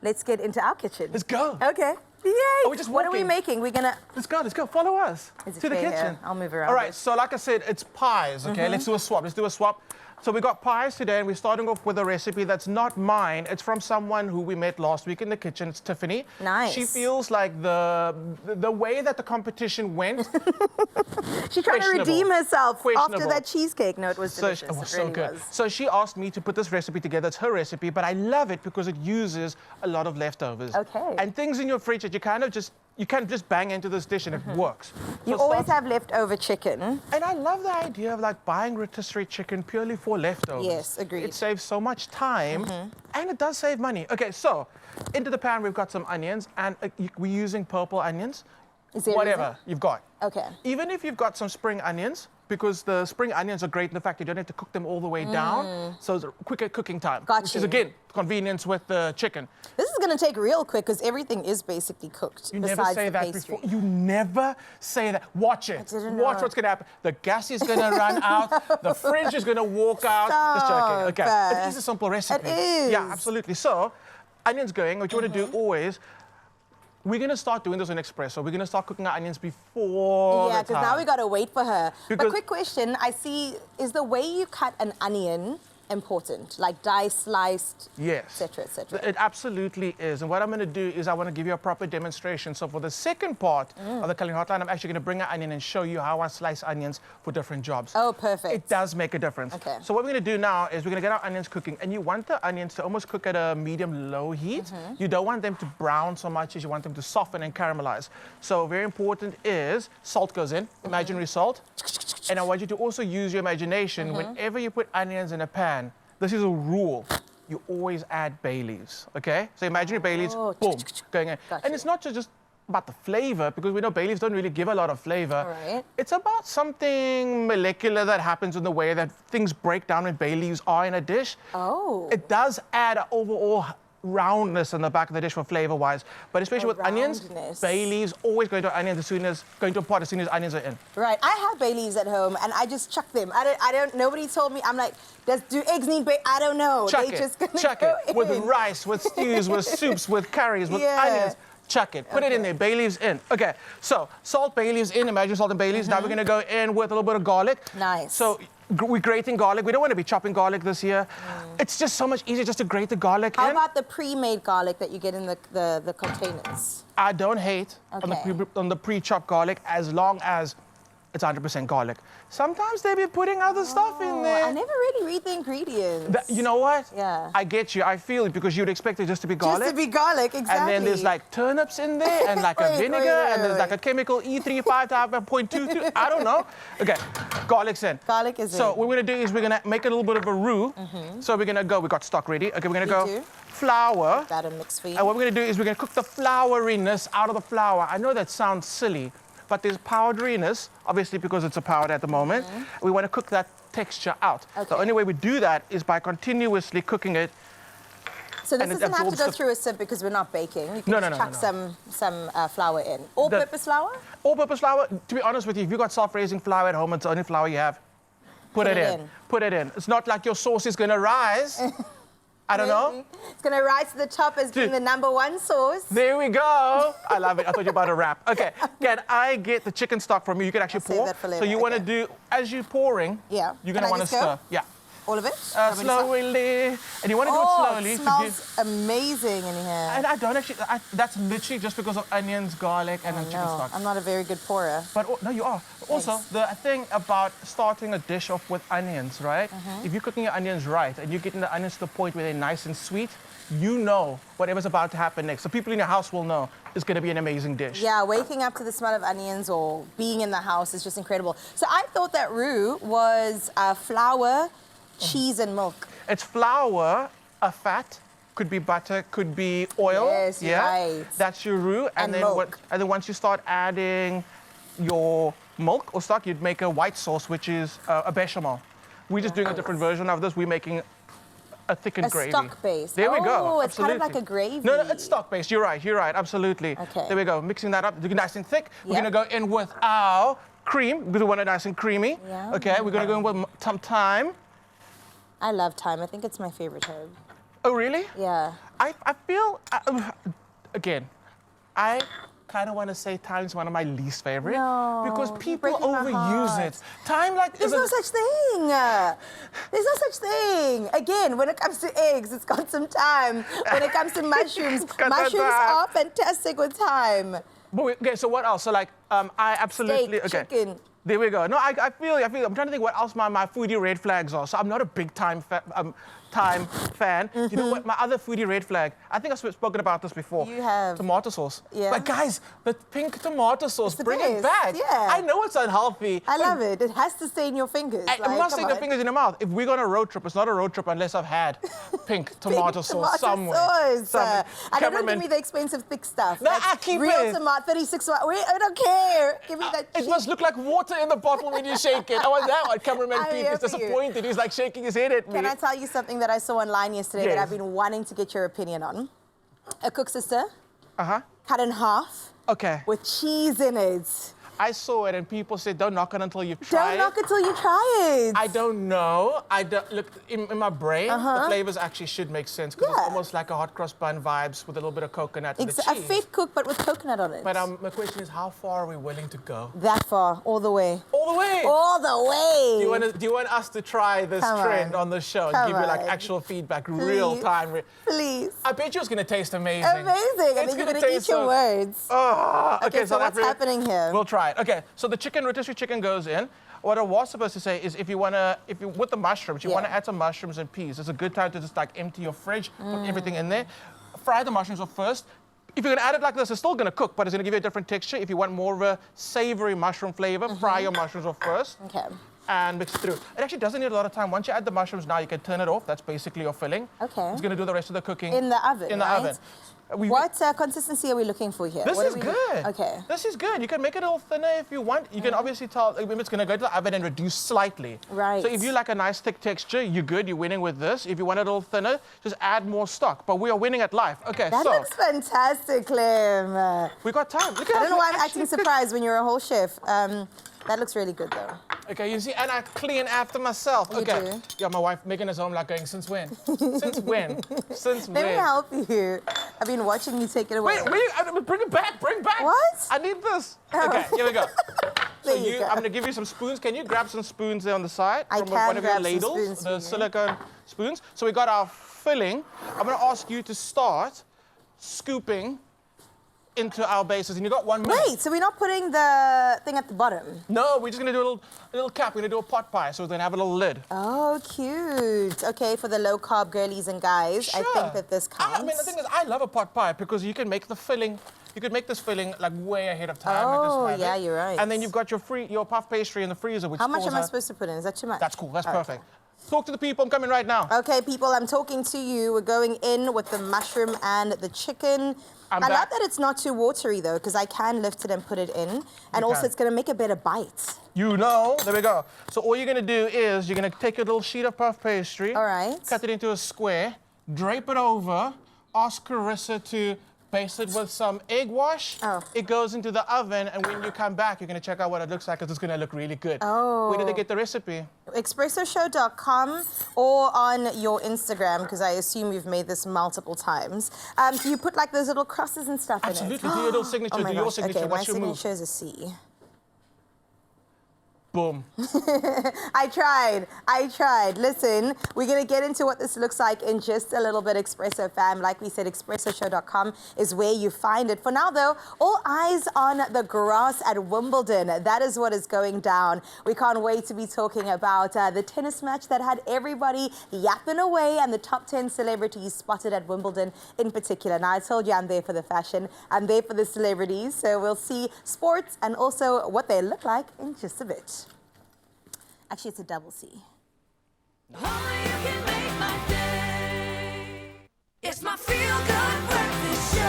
let's get into our kitchen. Let's go. Okay. Yay! We're just what are we walking. making? We're gonna... Let's go. Follow us Is it to the fair kitchen. here? I'll move around. All right, so like I said, it's pies, okay? Let's do a swap. So we got pies today, and we're starting off with a recipe that's not mine. It's from someone who we met last week in the kitchen. It's Tiffany. Nice. She feels like the way that the competition went. She's trying to redeem herself after Questionable. that cheesecake. No, it was delicious. It was It really so good. was. So she asked me to put this recipe together. It's her recipe, but I love it because it uses a lot of leftovers. Okay. And things in your fridge that you can't just bang into this dish and it works. So You it always starts- have leftover chicken. And I love the idea of like buying rotisserie chicken purely for leftovers. Yes, agreed. It saves so much time and it does save money. Okay, so into the pan we've got some onions and we're using purple onions. Is there a Whatever reason? you've got. Okay. Even if you've got some spring onions, because the spring onions are great in the fact you don't have to cook them all the way down. So it's a quicker cooking time. Got which you. is, again, convenience with the chicken. This is going to take real quick because everything is basically cooked. You besides never say the that pastry. before. You never say that. Watch it. didn't Watch know. what's going to happen. The gas is going to run out. The fridge is going to walk out. Just joking. Okay. Stop. It is a simple recipe. is. Yeah, absolutely. So, onions going. What you want to do always, we're going to start doing this on Expresso. We're going to start cooking our onions before Yeah, the because now time. we got to wait for her. But Because- quick question, I see, is the way you cut an onion important? Like diced, sliced, Yes. et cetera, et cetera. It absolutely is. And what I'm going to do is I want to give you a proper demonstration. So for the second part of the Culinary Hotline, I'm actually going to bring an onion and show you how I slice onions for different jobs. Oh, perfect. It does make a difference. Okay. So what we're going to do now is we're going to get our onions cooking. And you want the onions to almost cook at a medium-low heat. You don't want them to brown so much as you want them to soften and caramelize. So very important is salt goes in, imaginary salt. And I want you to also use your imagination whenever you put onions in a pan. This is a rule. You always add bay leaves, okay? So imaginary bay leaves, Oh, boom, going in. Got And you. it's not just about the flavor, because we know bay leaves don't really give a lot of flavor. All right. It's about something molecular that happens in the way that things break down when bay leaves are in a dish. Oh. It does add an overall roundness in the back of the dish for flavor-wise, but especially with onions, roundness. bay leaves always going to onions going to a pot as soon as onions are in. Right, I have bay leaves at home and I just chuck them. I don't, nobody told me, I'm like, do eggs need bay? I don't know. Chuck They it, just gonna chuck go it with in. rice, with stews, with soups, with curries, with Yeah. onions. Chuck it, put it in there, bay leaves in. Okay, so salt, bay leaves in, imagine salt and bay leaves. Now we're gonna go in with a little bit of garlic. Nice. So we're grating garlic. We don't want to be chopping garlic this year. It's just so much easier just to grate the garlic How in. about the pre-made garlic that you get in the containers? I don't hate Okay. on the pre-chopped garlic as long as it's 100% garlic. Sometimes they be putting other stuff in there. I never really read the ingredients. You know what? Yeah. I get you. I feel it because you'd expect it just to be garlic. Just to be garlic, exactly. And then there's like turnips in there and like a Wait, vinegar wait, and there's wait. like a chemical E35 to have a 0.22. I don't know. Okay, garlic's in. Garlic is So in. what we're gonna do is we're gonna make a little bit of a roux. So we're gonna go, we got stock ready. Okay, we're gonna go do. flour. That a mix for you. And what we're gonna do is we're gonna cook the flouriness out of the flour. I know that sounds silly, but there's powderiness, obviously because it's a powder at the moment. We wanna cook that texture out. Okay. The only way we do that is by continuously cooking it. So this and it doesn't have to absorbs go the- through a sieve because we're not baking. You can No, just no, no, chuck no, some flour in. All-purpose flour? All-purpose flour, to be honest with you, if you've got self-raising flour at home, it's the only flour you have, put it in. Put it in. It's not like your sauce is gonna rise. I don't know. It's going to rise to the top as being the #1 sauce. There we go. I love it. I thought you were about to rap. Okay, can I get the chicken stock from you? You can actually I'll save pour. that for So later, you want to okay. do, as you're pouring, Yeah. you're Can gonna I want to just go? stir. Yeah. All of it? Slowly. And you want to do it Oh, slowly. it to smells amazing in here. and I don't actually, that's literally just because of onions, garlic, and then chicken No, stock. I'm not a very good pourer. But no, you are. Also, the thing about starting a dish off with onions, right? If you're cooking your onions right and you're getting the onions to the point where they're nice and sweet, you know whatever's about to happen next. So people in your house will know it's going to be an amazing dish. Yeah, waking up to the smell of onions or being in the house is just incredible. So I thought that roux was flour, cheese, and milk. It's flour, a fat, could be butter, could be oil. Yes, you're right. That's your roux. And then milk. and then once you start adding your milk or stock, you'd make a white sauce, which is a bechamel. We're just doing a different version of this. We're making a thickened A gravy. stock base. There we go. Oh, it's kind of Absolutely. like a gravy. No, it's stock based. You're right, absolutely. Okay. There we go. Mixing that up, nice and thick. We're Yep. gonna go in with our cream because we want it nice and creamy. Yeah. Okay, we're gonna go in with some thyme. I love thyme. I think it's my favorite herb. Oh, really? Yeah. I feel, again, I kind of want to say thyme is one of my least favorite. No, because you're people breaking my overuse heart. it. Thyme, like, There's no such thing. There's no such thing. Again, when it comes to eggs, it's got some thyme. When it comes to mushrooms, got mushrooms thyme. are fantastic with thyme. But okay, so what else? So like, I absolutely, Steak, chicken. There we go. No, I feel. I'm trying to think what else my foodie red flags are. So I'm not a big thyme fan. You know what? My other foodie red flag. I think I've spoken about this before. You have. Tomato sauce. Yeah. But guys, the pink tomato sauce, the bring it best, back. yeah. I know it's unhealthy. I love it. It has to stay in your fingers. I'm not saying the fingers in your mouth. If we go on a road trip, it's not a road trip unless I've had pink tomato sauce somewhere. And don't give me the expensive thick stuff. No, That's I keep real it. tomato, 36. I don't care. Give me that. It must look like water in the bottle when you shake it. I want that one. Cameraman I'm Pete here is for you. disappointed. He's like shaking his head at me. Can I tell you something that I saw online yesterday that Yes. I've been wanting to get your opinion on? A cook sister, Uh-huh. cut in half, Okay. with cheese in it. I saw it and people said, don't knock it until you've tried Don't knock it till you try it. I don't know. I don't look in my brain. The flavors actually should make sense because Yeah. it's almost like a hot cross bun vibes with a little bit of coconut and the A cheese. fake cook, but with coconut on it. But my question is, how far are we willing to go? That far, all the way. All the way. All the way. Do you want us to try this Come trend on. on the show and Come give you like on. actual feedback, real time? Please. I bet you it's gonna taste amazing. Amazing. And It's then you're going to taste eat your so- words. Oh, Okay, so South what's Africa- happening here? We'll try it. Okay, so the rotisserie chicken goes in. What I was supposed to say is if you with the mushrooms, you Yeah. want to add some mushrooms and peas. It's a good time to just like empty your fridge, put everything in there. Fry the mushrooms off first. If you're gonna add it like this, it's still gonna cook, but it's gonna give you a different texture. If you want more of a savory mushroom flavor, fry your mushrooms off first. Okay. And mix it through. It actually doesn't need a lot of time. Once you add the mushrooms now, you can turn it off. That's basically your filling. Okay. It's gonna do the rest of the cooking. In the oven, In the right? oven. What consistency are we looking for here? This What is are we good. Okay. This is good. You can make it a little thinner if you want. You can obviously tell it's going to go to the oven and reduce slightly. Right. So if you like a nice thick texture, you're good. You're winning with this. If you want it a little thinner, just add more stock. But we are winning at life. Okay, That so looks fantastic, Clem. we got time. Look at I don't know why I'm actually acting surprised when you're a whole chef. That looks really good, though. Okay, you see, and I clean after myself. You Okay. do. Yeah, my wife Megan is home like going, since when? Since when? Since Let me when? help you. I've been watching you take it away. Wait, bring it back, bring back. What? I need this. Okay, here we go. There you go. I'm gonna give you some spoons. Can you grab some spoons there on the side? I from can one of your grab some ladles, spoons for the you. silicone spoons. So we got our filling. I'm gonna ask you to start scooping into our bases. And you got 1 minute. Wait, so we're not putting the thing at the bottom? No, we're just gonna do a little cap. We're gonna do a pot pie, so we're gonna have a little lid. Oh, cute. Okay, for the low-carb girlies and guys, I think that this counts. I mean, the thing is, I love a pot pie because you can make the filling. You could make this filling like way ahead of time. like this Oh, kind of yeah, thing. you're right. And then you've got your puff pastry in the freezer, which How much thaws am I out. supposed to put in? Is that too much? That's cool. That's All right. perfect. Talk to the people. I'm coming right now. Okay, people, I'm talking to you. We're going in with the mushroom and the chicken. I'm I love back. that it's not too watery, though, because I can lift it and put it in. And also, can. it's going to make a better bite. You know, there we go. So all you're gonna do is you're gonna take your little sheet of puff pastry, All right. cut it into a square, drape it over, ask Carissa to baste it with some egg wash. Oh. It goes into the oven, and when you come back, you're gonna check out what it looks like, because it's gonna look really good. Oh. Where did they get the recipe? Expressoshow.com or on your Instagram, because I assume you've made this multiple times. Do you put like those little crosses and stuff Absolutely. in it? Do your little signature. Oh my do your gosh. signature. Okay, my What's your move? signature is a C. Boom. I tried. Listen, we're going to get into what this looks like in just a little bit, Expresso fam. Like we said, expressoshow.com is where you find it. For now, though, all eyes on the grass at Wimbledon. That is what is going down. We can't wait to be talking about the tennis match that had everybody yapping away and the top 10 celebrities spotted at Wimbledon in particular. Now, I told you I'm there for the fashion. I'm there for the celebrities. So we'll see sports and also what they look like in just a bit. Actually, it's a double C. Only you can make my day. It's my feel-good breakfast show.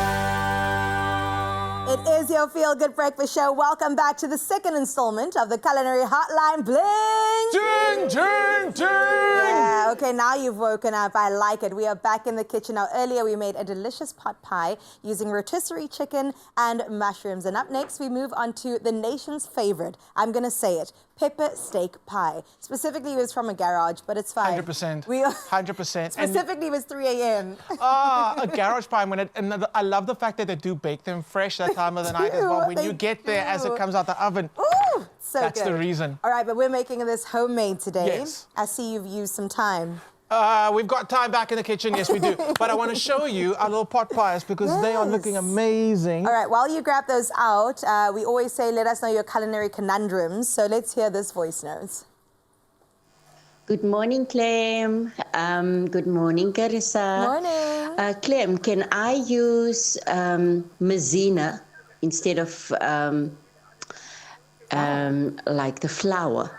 It is your Feel Good Breakfast Show. Welcome back to the second installment of the Culinary Hotline. Bling! Ding, ding, ding! Yeah, okay, now you've woken up. I like it. We are back in the kitchen. Now, earlier we made a delicious pot pie using rotisserie chicken and mushrooms. And up next, we move on to the nation's favorite. I'm going to say it. pepper steak pie. Specifically, it was from a garage, but it's fine. 100%. 100%. Specifically, it was 3 a.m. A garage pie. I love the fact that they do bake them fresh that time of the night as well. When you get there as it comes out the oven. Ooh, so that's good. the reason. All right, but we're making this homemade today. Yes. I see you've used some time. We've got time back in the kitchen, yes we do. But I want to show you our little pot pies because they are looking amazing. All right, while you grab those out, we always say let us know your culinary conundrums. So let's hear this voice note. Good morning, Clem. Good morning, Carissa. Morning. Clem, can I use maizena instead of like the flour?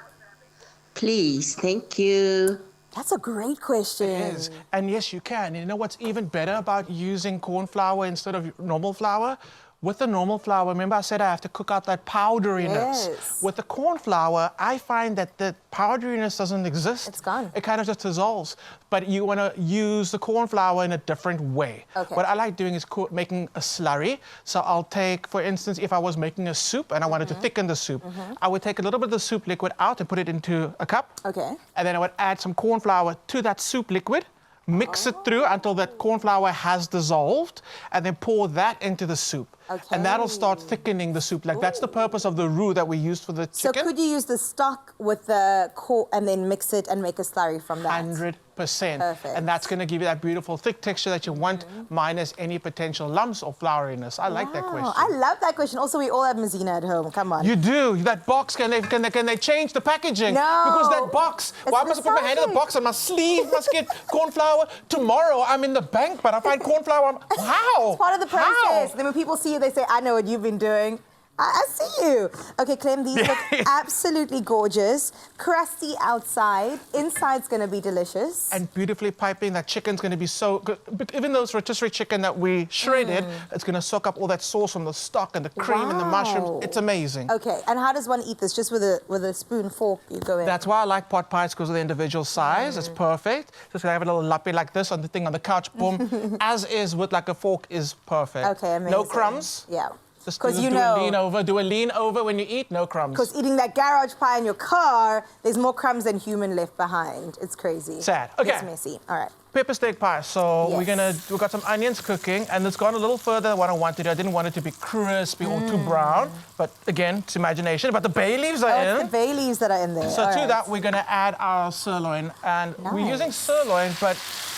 Please, thank you. That's a great question. It is. And yes, you can. And you know what's even better about using corn flour instead of normal flour? With the normal flour, remember I said I have to cook out that powderiness. Yes. With the corn flour, I find that the powderiness doesn't exist. It's gone. It kind of just dissolves. But you want to use the corn flour in a different way. Okay. What I like doing is making a slurry. So I'll take, for instance, if I was making a soup and I wanted to thicken the soup, I would take a little bit of the soup liquid out and put it into a cup. Okay. And then I would add some corn flour to that soup liquid. Mix it through until that corn flour has dissolved, and then pour that into the soup. Okay. And that'll start thickening the soup. Like that's the purpose of the roux that we used for the So chicken. could you use the stock with the corn and then mix it and make a slurry from that? 100%. Perfect. And that's going to give you that beautiful thick texture that you want, minus any potential lumps or flouriness. I like that question. I love that question. Also, we all have maizena at home. Come on. You do. That box, can they change the packaging? No. Because that box, why must I put my hand in the box and my sleeve must get corn flour? Tomorrow I'm in the bank, but I find corn flour. How? It's part of the process. How? Then when people see you, they say, I know what you've been doing. I see you. Okay, Clem, these look absolutely gorgeous. Crusty outside. Inside's going to be delicious. And beautifully piping. That chicken's going to be so good. But even though it's rotisserie chicken that we shredded, it's going to soak up all that sauce from the stock and the cream and the mushrooms. It's amazing. Okay, and how does one eat this? Just with a spoon, fork, you go in? That's why I like pot pies, because of the individual size. It's perfect. Just gonna have a little lappy like this on the thing on the couch. Boom. As is with like a fork is perfect. Okay, amazing. No crumbs. Yeah. Just Because you do know. a lean over. Do a lean over when you eat. No crumbs. Because eating that garage pie in your car, there's more crumbs than human left behind. It's crazy. Sad. Okay. It's messy. All right. Pepper steak pie. So Yes. we've got some onions cooking, and it's gone a little further than what I wanted. I didn't want it to be crispy or too brown, but again, it's imagination. But the bay leaves are Oh, in. it's the bay leaves that are in there. So All to right. that, we're gonna add our sirloin, and we're Nice. using sirloin, but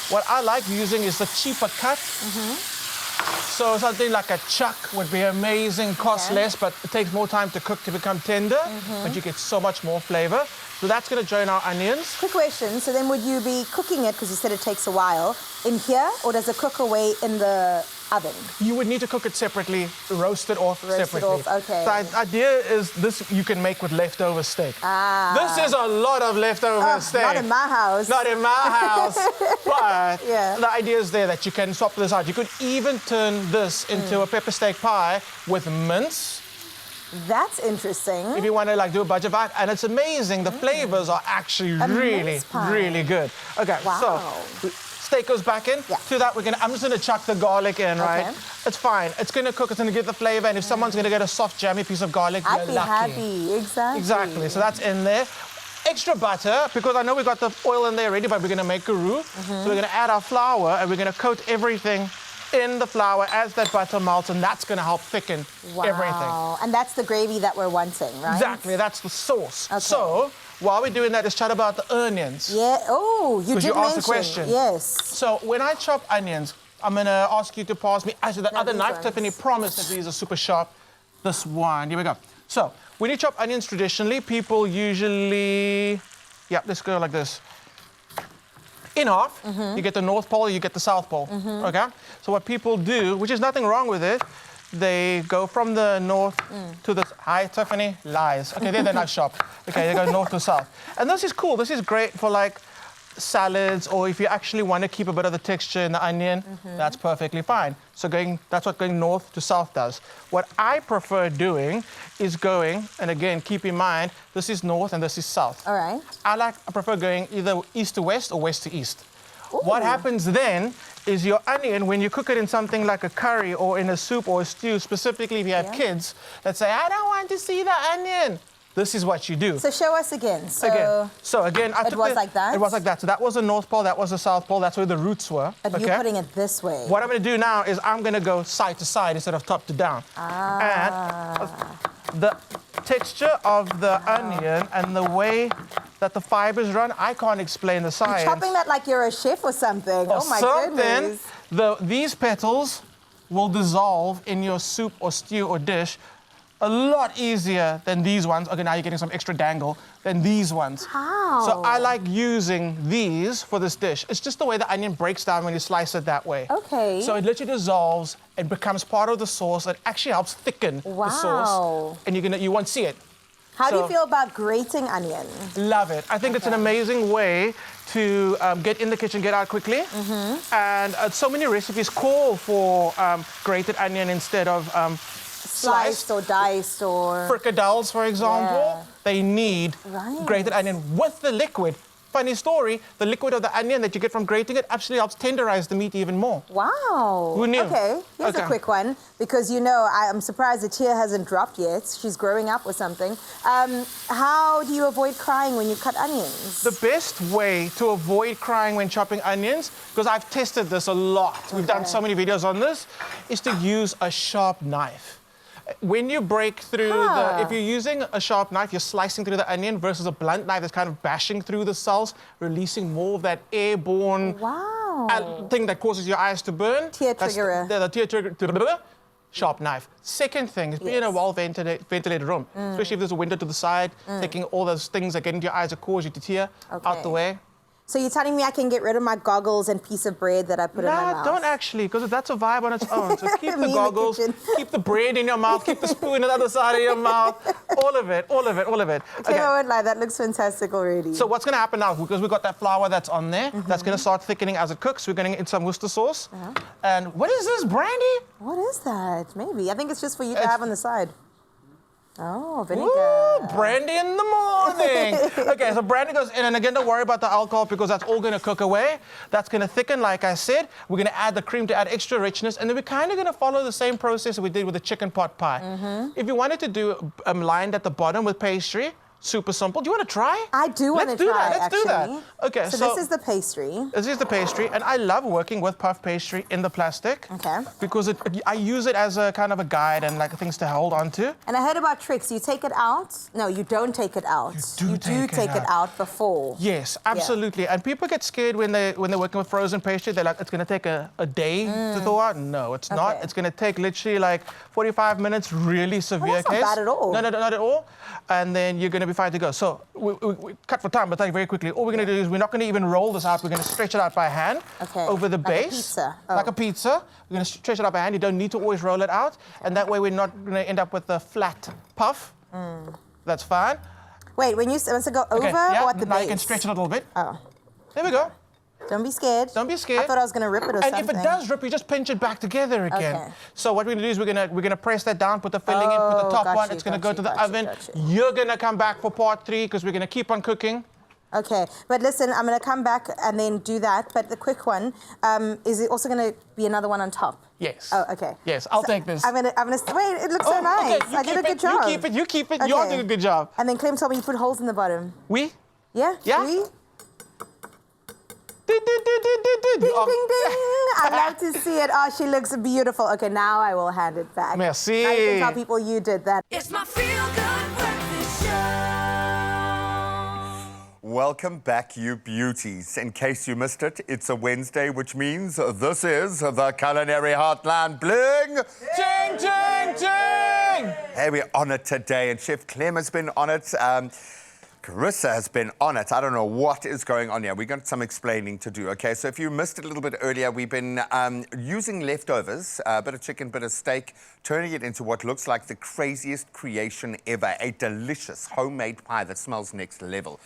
what I like using is the cheaper cut. So something like a chuck would be amazing, costs Okay. less, but it takes more time to cook to become tender, but you get so much more flavor. So that's gonna join our onions. Quick question. So then would you be cooking it, because you said it takes a while, in here, or does it cook away in the oven? You would need to cook it separately, roast it off Roast it separately. off, okay. So the idea is this you can make with leftover steak. Ah. This is a lot of leftover steak. Not in my house. Not in my house. But Yeah. the idea is there that you can swap this out. You could even turn this into a pepper steak pie with mince. That's interesting. If you want to like do a budget bite, and it's amazing. The flavors are actually really, mince pie. really good. Okay, Wow. so steak goes back in. Yeah. To that, I'm just gonna chuck the garlic in, right? Okay. It's fine. It's gonna cook. It's gonna get the flavor. And if someone's gonna get a soft, jammy piece of garlic, I'd you're be lucky. happy. Exactly. Exactly. So that's in there. Extra butter, because I know we've got the oil in there already, but we're gonna make a roux. So we're gonna add our flour, and we're gonna coat everything in the flour as that butter melts, and that's gonna help thicken everything. Wow. And that's the gravy that we're wanting, right? Exactly, that's the sauce. Okay. So while we're doing that, let's chat about the onions. Yeah. Oh, you 'Cause did you asked mention. the question. Yes. So when I chop onions, I'm gonna ask you to pass me. Actually, the No, other these knife, ones. Tiffany promised that these are super sharp. This one, here we go. So when you chop onions traditionally, people usually, yeah, let's go like this. In half, you get the North Pole, you get the South Pole, okay? So what people do, which is nothing wrong with it, they go from the north to the, hi Tiffany, lies. Okay, they're not sharp. Okay, they go north to south. And this is cool, this is great for like salads, or if you actually want to keep a bit of the texture in the onion, that's perfectly fine. So that's what going north to south does. What I prefer doing is going, and again, keep in mind, this is north and this is south. All right. I prefer going either east to west or west to east. What happens then is your onion, when you cook it in something like a curry or in a soup or a stew, specifically if you have kids that say, I don't want to see the onion. this is what you do. So show us again. So again, I it took was like that? It was like that. So that was the North Pole, that was the South Pole, that's where the roots were. But you're putting it this way. What I'm going to do now is I'm going to go side to side instead of top to down. And the texture of the onion and the way that the fibers run, I can't explain the science. You're chopping that like you're a chef or something. Oh my goodness. These petals will dissolve in your soup or stew or dish a lot easier than these ones. Okay, now you're getting some extra dangle than these ones. How? So I like using these for this dish. It's just the way the onion breaks down when you slice it that way. Okay. So it literally dissolves and becomes part of the sauce. It actually helps thicken the sauce. And you won't see it. How do you feel about grating onion? Love it. I think it's an amazing way to get in the kitchen, get out quickly. And so many recipes call for grated onion instead of Sliced or diced or... Fricadelles, for example, they need grated onion with the liquid. Funny story, the liquid of the onion that you get from grating it actually helps tenderize the meat even more. Wow. Who knew? Okay, here's a quick one, because you know, I'm surprised the tear hasn't dropped yet. She's growing up or something. How do you avoid crying when you cut onions? The best way to avoid crying when chopping onions, because I've tested this a lot, we've done so many videos on this, is to use a sharp knife. When you break through if you're using a sharp knife, you're slicing through the onion versus a blunt knife that's kind of bashing through the cells, releasing more of that airborne thing that causes your eyes to burn. Tear triggerer. The tear trigger. Sharp knife. Second thing is be in a well-ventilated room, especially if there's a window to the side, taking all those things that get into your eyes that cause you to tear out the way. So you're telling me I can get rid of my goggles and piece of bread that I put in my mouth? No, don't actually, because that's a vibe on its own. So keep the goggles, keep the bread in your mouth, keep the spoon on the other side of your mouth. All of it, all of it, all of it. Okay, I won't lie, that looks fantastic already. So what's going to happen now, because we've got that flour that's on there, that's going to start thickening as it cooks. We're going to get some Worcester sauce. And what is this, brandy? What is that? Maybe. I think it's just for you to have on the side. Oh, vinegar. Ooh, brandy in the morning. Okay, so brandy goes in, and again, don't worry about the alcohol because that's all going to cook away. That's going to thicken, like I said. We're going to add the cream to add extra richness, and then we're kind of going to follow the same process that we did with the chicken pot pie. If you wanted to do lined at the bottom with pastry, super simple. Do you want to try? I do want to try, Let's do that. Okay, so this is the pastry. This is the pastry, and I love working with puff pastry in the plastic. Okay. Because I use it as a kind of a guide and like things to hold on to. And I heard about tricks. You take it out. No, you don't take it out. You do take it out before. Yes, absolutely. And people get scared when they're working with frozen pastry. They're like, it's going to take a day to thaw out. No, it's not. It's going to take literally like 45 minutes, really severe case. Not bad at all. No, not at all. And then you're going to be fine to go. So we cut for time, but tell you very quickly. All we're going to do is we're not going to even roll this out. We're going to stretch it out by hand over the base. Like a pizza. Like a pizza. We're going to stretch it out by hand. You don't need to always roll it out. And that way we're not going to end up with a flat puff. That's fine. Wait, when you want to go over or at the base? Now you can stretch it a little bit. Oh. There we go. Don't be scared. Don't be scared. I thought I was going to rip it or something. And if it does rip, you just pinch it back together again. So what we're going to do is we're going to press that down, put the filling in, put the top one. It's going to go to the oven. You're going to come back for part 3 because we're going to keep on cooking. Okay, but listen, I'm going to come back and then do that. But the quick one, is it also going to be another one on top? Yes. Oh, okay. Yes, I'll take this. I'm gonna wait. It looks so nice. Okay, I did a good job. You keep it. You're doing a good job. And then Clem told me you put holes in the bottom. Oui? Yeah. Yeah. Oui? Ding, ding, ding, ding. I love to see it. Oh, she looks beautiful. Okay, now I will hand it back. Merci. I can tell people you did that. It's my feel-good breakfast show. Welcome back, you beauties. In case you missed it, it's a Wednesday, which means this is the Culinary Hotline. Bling! Ching, ching, ching! Hey, we're on it today, and Chef Clem has been on it. Carissa has been on it. I don't know what is going on here. We've got some explaining to do, okay? So if you missed it a little bit earlier, we've been using leftovers, a bit of chicken, bit of steak, turning it into what looks like the craziest creation ever, a delicious homemade pie that smells next level.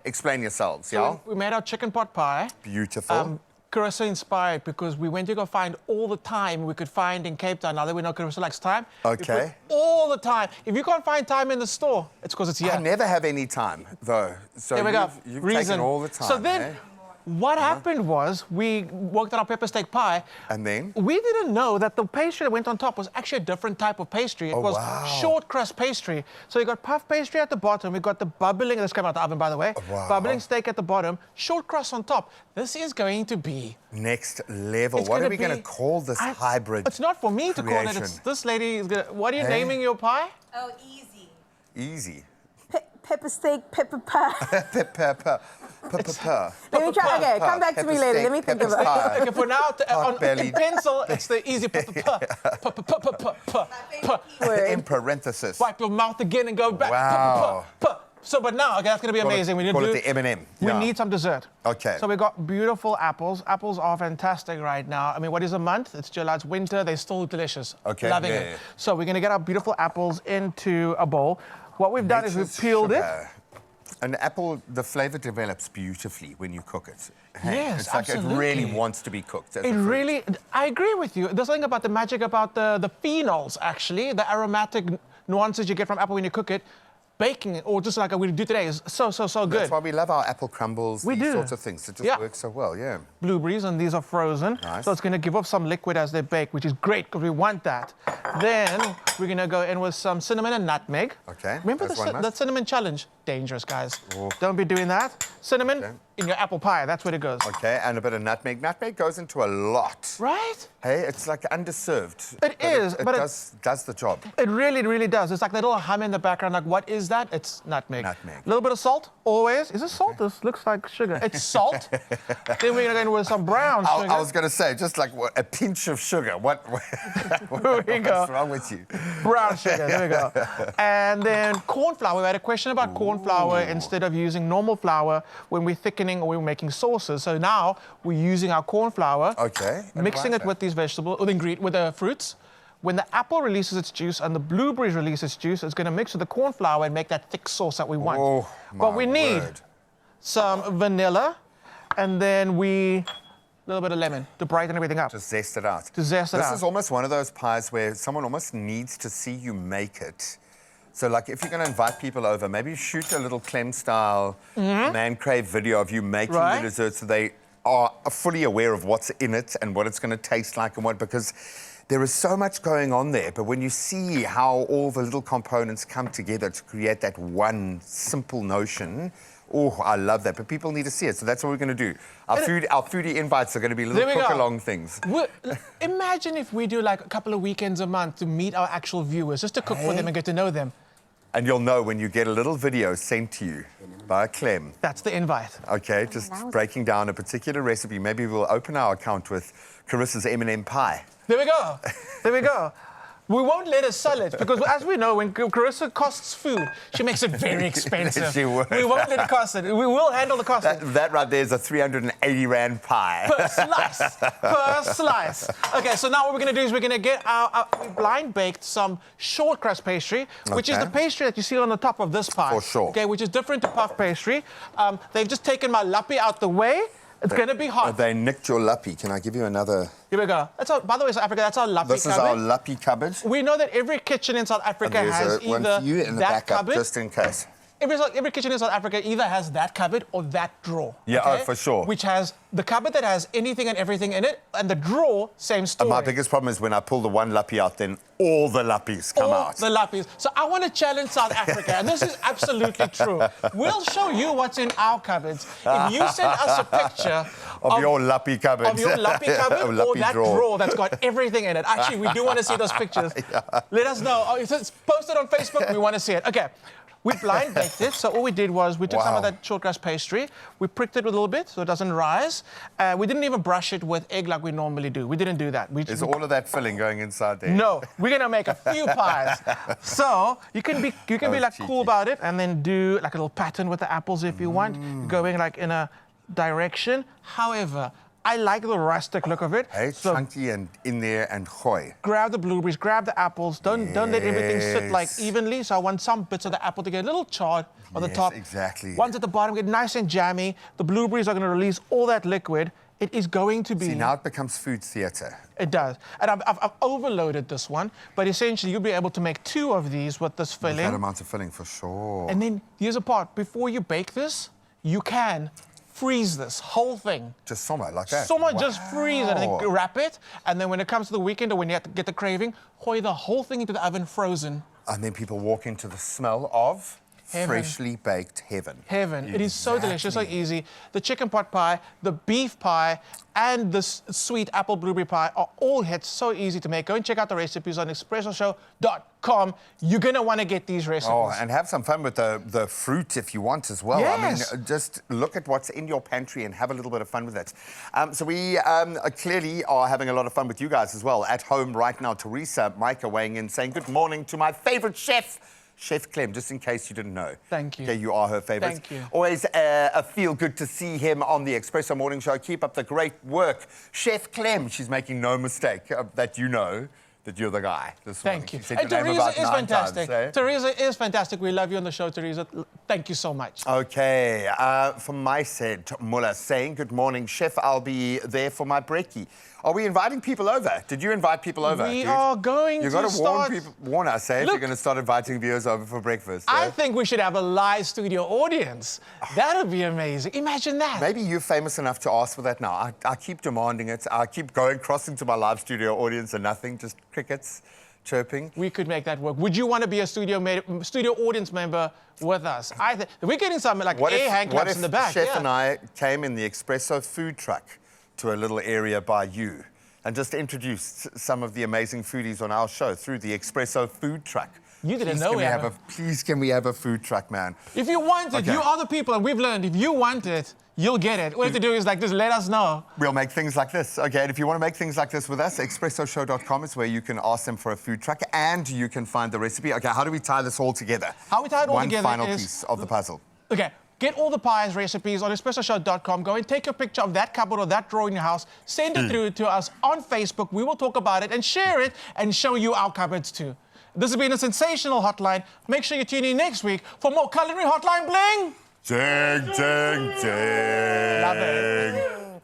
Explain yourselves, yeah? So we made our chicken pot pie. Beautiful. Carissa inspired because we went to go find all the time we could find in Cape Town. Now that we know Carissa likes time. Okay. All the time. If you can't find time in the store, it's because it's here. I never have any time, though. So there we go. You've taken all the time. So then, eh? What happened was we worked on our pepper steak pie. And then? We didn't know that the pastry that went on top was actually a different type of pastry. It was wow. short crust pastry. So you got puff pastry at the bottom. We got the bubbling, this came out of the oven, by the way. Wow. Bubbling steak at the bottom, short crust on top. This is going to be Next level. It's What are gonna we going to be- call this hybrid? It's not for me to call it. creation? It's this lady is gonna. What are you Hey? naming your pie? Oh, easy. Easy. Pepper steak, pepper pie. Pepper. Let me try. Okay, come back to me later. Let me think pepper about it. pie. Okay, for now, in Pot-bellied. pencil, it's the easy. In parenthesis. Wipe your mouth again and go back. Wow. So, but now, okay, that's going to be amazing. We need Call to it the M&M. We Yeah. need some dessert. Okay. So we got beautiful apples. Apples are fantastic right now. I mean, what is a month? It's July, it's winter. They're still delicious. Okay, Loving yeah, it. yeah. So we're going to get our beautiful apples into a bowl. What we've done is we've Nature's peeled it. sugar. An apple, the flavor develops beautifully when you cook it. Yes, it's like absolutely. it really wants to be cooked. as a It fruit. really, I agree with you. There's something about the magic about the phenols, actually, the aromatic nuances you get from apple when you cook it. Baking it, or just like we do today, is so good. That's why we love our apple crumbles, We these do. sorts of things. It just Yeah. works so well, yeah. Blueberries, and these are frozen. Nice. So it's going to give off some liquid as they bake, which is great because we want that. Then we're going to go in with some cinnamon and nutmeg. Okay, Remember as one must. the cinnamon challenge? Dangerous, guys. Oh. Don't be doing that. Cinnamon Okay. in your apple pie. That's where it goes. Okay, and a bit of nutmeg. Nutmeg goes into a lot. Right? Hey, it's like underserved. It is, It but it- does the job. It really, really does. It's like that little hum in the background. Like, what is that? It's nutmeg. Nutmeg. A little bit of salt, always. Is it salt? This looks like sugar. It's salt. Then we're going to go in with some brown sugar. I was going to say, just like a pinch of sugar. What? we go. What's wrong with you? Brown sugar, there we go. And then corn flour. We had a question about corn flour instead of using normal flour when we're thickening or we're making sauces. So now we're using our corn flour, Okay. and mixing why it that? with these vegetables, with the fruits. When the apple releases its juice and the blueberries release its juice, it's going to mix with the corn flour and make that thick sauce that we want. Oh, But my we need word. some vanilla, and then a little bit of lemon to brighten everything up. To zest it out. To zest it This out. is almost one of those pies where someone almost needs to see you make it. So, like, if you're going to invite people over, maybe shoot a little Clem-style man crave video of you making Right. the dessert so they are fully aware of what's in it and what it's going to taste like and what, because there is so much going on there. But when you see how all the little components come together to create that one simple notion, oh, I love that. But people need to see it, so that's what we're going to do. Our foodie invites are going to be little There we go. cook-along things. Imagine if we do like a couple of weekends a month to meet our actual viewers, just to cook for them and get to know them. And you'll know when you get a little video sent to you by Clem. That's the invite. Okay, just breaking down a particular recipe. Maybe we'll open our account with Carissa's M&M pie. There we go. There we go. We won't let her sell it because, as we know, when Carissa costs food, she makes it very expensive. She would. We won't let it cost it. We will handle the cost. That right there is a 380 Rand pie. Per slice. Per slice. Okay, so now what we're going to do is we're going to get we blind baked some short crust pastry, which is Okay. the pastry that you see on the top of this pie. For sure. Okay, which is different to puff pastry. They've just taken my lappy out the way. It's going to be hot. They nicked your lappy. Can I give you another? Here we go. That's our, by the way, South Africa, that's our lappy This is cupboard. our lappy cupboard. We know that every kitchen in South Africa And has there's one either for you in the that backup, cupboard. just in case. Every kitchen in South Africa either has that cupboard or that drawer. Yeah, oh, for sure. Which has the cupboard that has anything and everything in it, and the drawer, same story. My biggest problem is when I pull the one lappy out, then all the lappies come All out. the lappies. So I want to challenge South Africa, and this is absolutely true. We'll show you what's in our cupboards. If you send us a picture of your lappy cupboard. of your lappy cupboard Or or lappy that drawer. drawer that's got everything in it. Actually, we do want to see those pictures. Let us know. Oh, if it's posted on Facebook, we want to see it. Okay. We blind baked it, so all we did was we took some of Wow. that short crust pastry, we pricked it a little bit so it doesn't rise. We didn't even brush it with egg like we normally do. We didn't do that. Is all of that filling going inside there? No, we're gonna make a few pies. So you can be like cheeky. cool about it and then do like a little pattern with the apples if you want, going like in a direction. However, I like the rustic look of it. Hey, So chunky and in there and gooi. grab the blueberries, grab the apples. Don't let everything sit like Yes. evenly. So I want some bits of the apple to get a little charred on the Yes, top. exactly. Ones at the bottom get nice and jammy. The blueberries are going to release all that liquid. It is going to be. See, now it becomes food theatre. It does. And I've overloaded this one, but essentially you'll be able to make 2 of these with this filling. That amount of filling, for sure. And then here's a part. Before you bake this, you can freeze this whole thing. Just somewhere like that. Someone just freeze it and Wow. then wrap it. And then when it comes to the weekend or when you have to get the craving, hoy the whole thing into the oven frozen. And then people walk into the smell of Heaven. freshly baked heaven. Heaven. It is so delicious, so Exactly. easy. The chicken pot pie, the beef pie, and the sweet apple blueberry pie are all hits, so easy to make. Go and check out the recipes on expressoshow.com. You're going to want to get these recipes. Oh, and have some fun with the fruit if you want as well. Yes. I mean, just look at what's in your pantry and have a little bit of fun with it. So we clearly are having a lot of fun with you guys as well. At home right now, Teresa Micah weighing in saying good morning to my favorite chef, Chef Clem, just in case you didn't know. Thank you. Okay, you are her favorite. Thank you. Always a feel good to see him on the Expresso Morning Show. Keep up the great work. Chef Clem, she's making no mistake that you know that you're the guy. This morning. Thank you. She said And your name Teresa about is 9 fantastic. times, eh? Teresa is fantastic. We love you on the show, Teresa. Thank you so much. Okay, from my side, Muller saying, good morning, Chef, I'll be there for my brekkie. Are we inviting people over? Did you invite people over? We dude? are going You've to got to start... warn us, eh, if Look. you're going to start inviting viewers over for breakfast. I eh? think we should have a live studio audience. That would be amazing. Imagine that. Maybe you're famous enough to ask for that now. I keep demanding it. I keep crossing to my live studio audience and nothing, just crickets chirping. We could make that work. Would you want to be a studio audience member with us? We're getting some like air hand claps in the back. Chef yeah. and I came in the Expresso food truck to a little area by you and just introduced some of the amazing foodies on our show through the Expresso food truck. You didn't Please, know can we have a... Please, can we have a food truck, man? If you want it, Okay. you are the people, and we've learned, if you want it, you'll get it. All you have to do is like, just let us know. We'll make things like this. Okay, and if you want to make things like this with us, expressoshow.com is where you can ask them for a food truck and you can find the recipe. Okay, how do we tie this all together? How we tie it all One together final is- piece of the puzzle. Okay, get all the pies recipes on expressoshow.com. Go and take a picture of that cupboard or that drawer in your house. Send it through to us on Facebook. We will talk about it and share it and show you our cupboards too. This has been a sensational hotline. Make sure you tune in next week for more Culinary Hotline Bling. Ding, ding, ding. Love it.